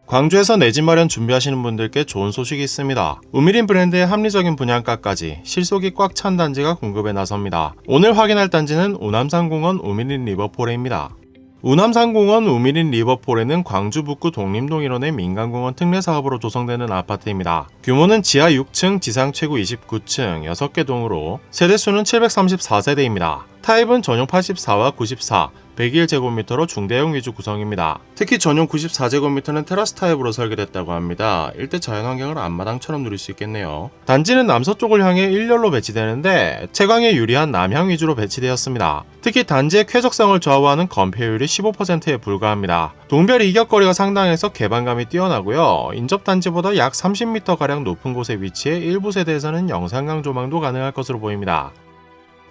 광주에서 내 집 마련 준비하시는 분들께 좋은 소식이 있습니다. 우미린 브랜드의 합리적인 분양가까지 실속이 꽉 찬 단지가 공급에 나섭니다. 오늘 확인할 단지는 우남산공원 우미린 리버포레입니다. 우남산공원 우미린 리버포레는 광주 북구 독림동 일원의 민간공원 특례사업으로 조성되는 아파트입니다. 규모는 지하 6층, 지상 최고 29층, 6개 동으로 세대수는 734세대입니다. 타입은 전용 84와 94, 101제곱미터로 중대형 위주 구성입니다. 특히 전용 94제곱미터는 테라스 타입으로 설계됐다고 합니다. 일대 자연환경을 앞마당처럼 누릴 수 있겠네요. 단지는 남서쪽을 향해 일렬로 배치되는데 채광에 유리한 남향 위주로 배치되었습니다. 특히 단지의 쾌적성을 좌우하는 건폐율이 15%에 불과합니다. 동별 이격거리가 상당해서 개방감이 뛰어나고요. 인접단지보다 약 30m가량 높은 곳에 위치해 일부 세대에서는 영상강 조망도 가능할 것으로 보입니다.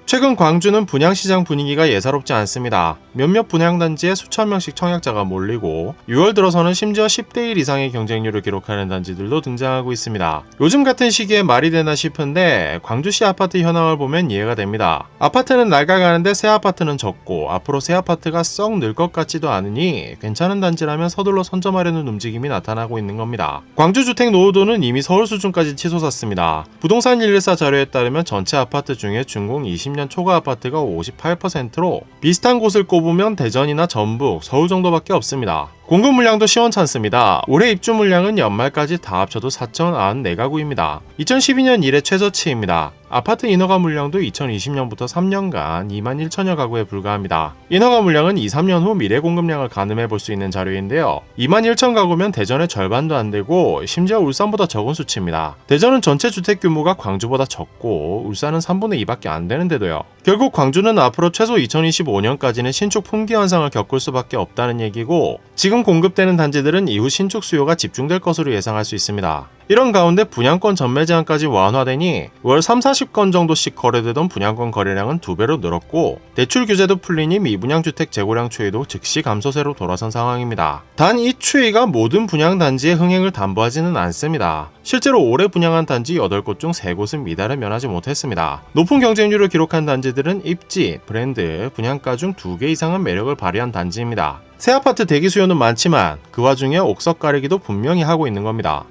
최근 광주는 분양시장 분위기가 예사롭지 않습니다. 몇몇 분양단지에 수천 명씩 청약자가 몰리고 6월 들어서는 심지어 10대1 이상의 경쟁률을 기록하는 단지들도 등장하고 있습니다. 요즘 같은 시기에 말이 되나 싶은데 광주시 아파트 현황을 보면 이해가 됩니다. 아파트는 낡아가는데 새 아파트는 적고 앞으로 새 아파트가 썩 늘 것 같지도 않으니 괜찮은 단지라면 서둘러 선점하려는 움직임이 나타나고 있는 겁니다. 광주 주택 노후도는 이미 서울 수준까지 치솟았습니다. 부동산 114 자료에 따르면 전체 아파트 중에 준공 20년 초과 아파트가 58%로 비슷한 곳을 꼽으면 대전이나 전북, 서울 정도밖에 없습니다. 공급 물량도 시원찮습니다. 올해 입주 물량은 연말까지 다 합쳐도 4,094가구입니다. 2012년 이래 최저치입니다. 아파트 인허가 물량도 2020년부터 3년간 21,000여 가구에 불과합니다. 인허가 물량은 2-3년 후 미래 공급량을 가늠해 볼 수 있는 자료인데요. 21,000가구면 대전의 절반도 안 되고 심지어 울산보다 적은 수치입니다. 대전은 전체 주택 규모가 광주보다 적고 울산은 3분의 2밖에 안 되는데도요. 결국 광주는 앞으로 최소 2025년까지는 신축 품귀 현상을 겪을 수밖에 없다는 얘기고 지금 공급되는 단지들은 이후 신축 수요가 집중될 것으로 예상할 수 있습니다. 이런 가운데 분양권 전매 제한까지 완화되니 월 30-40건 정도씩 거래되던 분양권 거래량은 2배로 늘었고 대출 규제도 풀리니 미분양 주택 재고량 추이도 즉시 감소세로 돌아선 상황입니다. 단 이 추이가 모든 분양 단지의 흥행을 담보하지는 않습니다. 실제로 올해 분양한 단지 8곳 중 3곳은 미달을 면하지 못했습니다. 높은 경쟁률을 기록한 단지들은 입지, 브랜드, 분양가 중 2개 이상은 매력을 발휘한 단지입니다. 새 아파트 대기 수요는 많지만 그 와중에 옥석 가리기도 분명히 하고 있는 겁니다.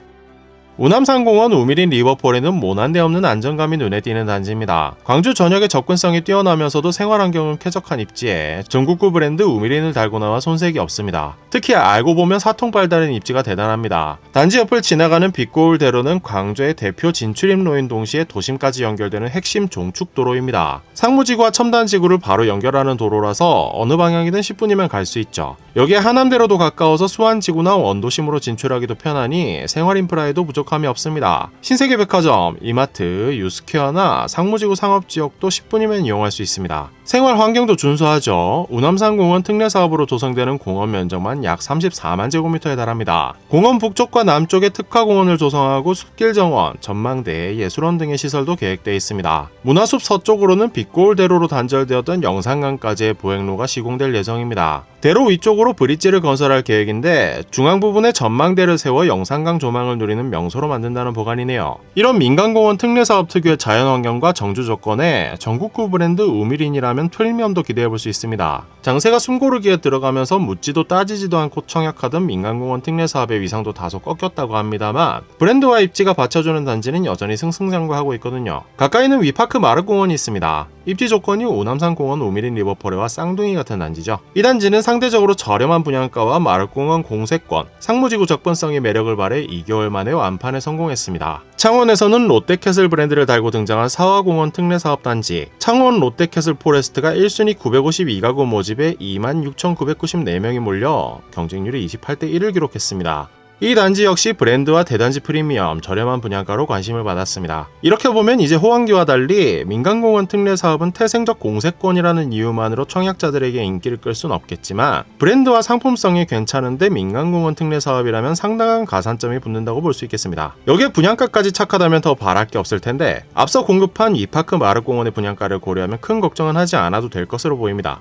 우남산공원 우미린 리버포레는 모난데 없는 안정감이 눈에 띄는 단지입니다. 광주 전역의 접근성이 뛰어나면서도 생활환경은 쾌적한 입지에 전국구 브랜드 우미린을 달고 나와 손색이 없습니다. 특히 알고 보면 사통발 다른 입지가 대단합니다. 단지 옆을 지나가는 빛고울대로는 광주의 대표 진출입로인 동시에 도심까지 연결되는 핵심 종축도로입니다. 상무지구와 첨단지구를 바로 연결하는 도로라서 어느 방향이든 10분이면 갈 수 있죠. 여기에 하남대로도 가까워서 수안지구나 원도심으로 진출하기도 편하니 생활인프라에도 부족함이 없습니다. 신세계 백화점, 이마트, 유스퀘어나 상무지구 상업지역도 10분이면 이용할 수 있습니다. 생활 환경도 준수하죠. 우남산공원 특례사업으로 조성되는 공원 면적만 약 34만 제곱미터에 달합니다. 공원 북쪽과 남쪽에 특화공원을 조성하고 숲길 정원, 전망대, 예술원 등의 시설도 계획되어 있습니다. 문화숲 서쪽으로는 빛고울대로로 단절되었던 영산강까지의 보행로가 시공될 예정입니다. 대로 위쪽으로 브릿지를 건설할 계획인데 중앙 부분에 전망대를 세워 영산강 조망을 누리는 명소로 만든다는 보관이네요. 이런 민간공원 특례사업 특유의 자연환경과 정주 조건에 전국구 브랜드 우미린이라면 프리미엄도 기대해볼 수 있습니다. 장세가 숨고르기에 들어가면서 묻지도 따지지도 않고 청약하던 민간공원 특례사업의 위상도 다소 꺾였다고 합니다만 브랜드와 입지가 받쳐주는 단지는 여전히 승승장구하고 있거든요. 가까이는 위파크 마르공원이 있습니다. 입지 조건이 우남산공원 우미린 리버포레와 쌍둥이 같은 단지죠. 이 단지는 상대적으로 저렴한 분양가와 마르공원 공세권, 상무지구 접근성의 매력을 발해 2개월 만에 완판에 성공했습니다. 창원에서는 롯데캐슬 브랜드를 달고 등장한 사화공원 특례사업단지, 창원 롯데캐슬 포레스트가 1순위 952가구 모집에 26,994명이 몰려 경쟁률이 28대1을 기록했습니다. 이 단지 역시 브랜드와 대단지 프리미엄, 저렴한 분양가로 관심을 받았습니다. 이렇게 보면 이제 호황기와 달리 민간공원 특례사업은 태생적 공세권이라는 이유만으로 청약자들에게 인기를 끌 순 없겠지만 브랜드와 상품성이 괜찮은데 민간공원 특례사업이라면 상당한 가산점이 붙는다고 볼 수 있겠습니다. 여기에 분양가까지 착하다면 더 바랄 게 없을 텐데 앞서 공급한 위파크 마르공원의 분양가를 고려하면 큰 걱정은 하지 않아도 될 것으로 보입니다.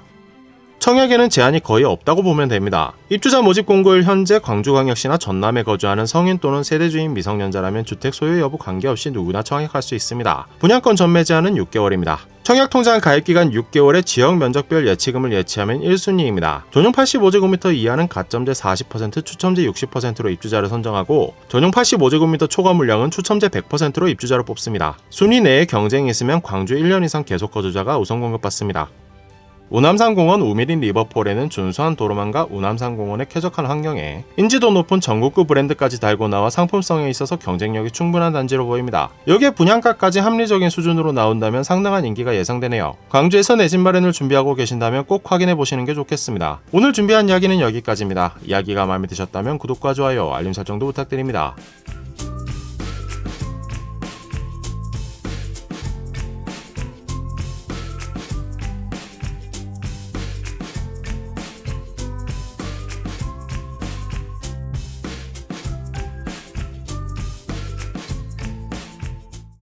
청약에는 제한이 거의 없다고 보면 됩니다. 입주자 모집 공고일 현재 광주광역시나 전남에 거주하는 성인 또는 세대주인 미성년자라면 주택 소유 여부 관계없이 누구나 청약할 수 있습니다. 분양권 전매 제한은 6개월입니다. 청약통장 가입기간 6개월에 지역 면적별 예치금을 예치하면 1순위입니다. 전용 85제곱미터 이하는 가점제 40%, 추첨제 60%로 입주자를 선정하고 전용 85제곱미터 초과 물량은 추첨제 100%로 입주자를 뽑습니다. 순위 내에 경쟁이 있으면 광주 1년 이상 계속 거주자가 우선 공급받습니다. 우남산공원 우미린 리버폴에는 준수한 도로망과 우남산공원의 쾌적한 환경에 인지도 높은 전국구 브랜드까지 달고 나와 상품성에 있어서 경쟁력이 충분한 단지로 보입니다. 여기에 분양가까지 합리적인 수준으로 나온다면 상당한 인기가 예상되네요. 광주에서 내 집 마련을 준비하고 계신다면 꼭 확인해 보시는 게 좋겠습니다. 오늘 준비한 이야기는 여기까지입니다. 이야기가 마음에 드셨다면 구독과 좋아요, 알림 설정도 부탁드립니다.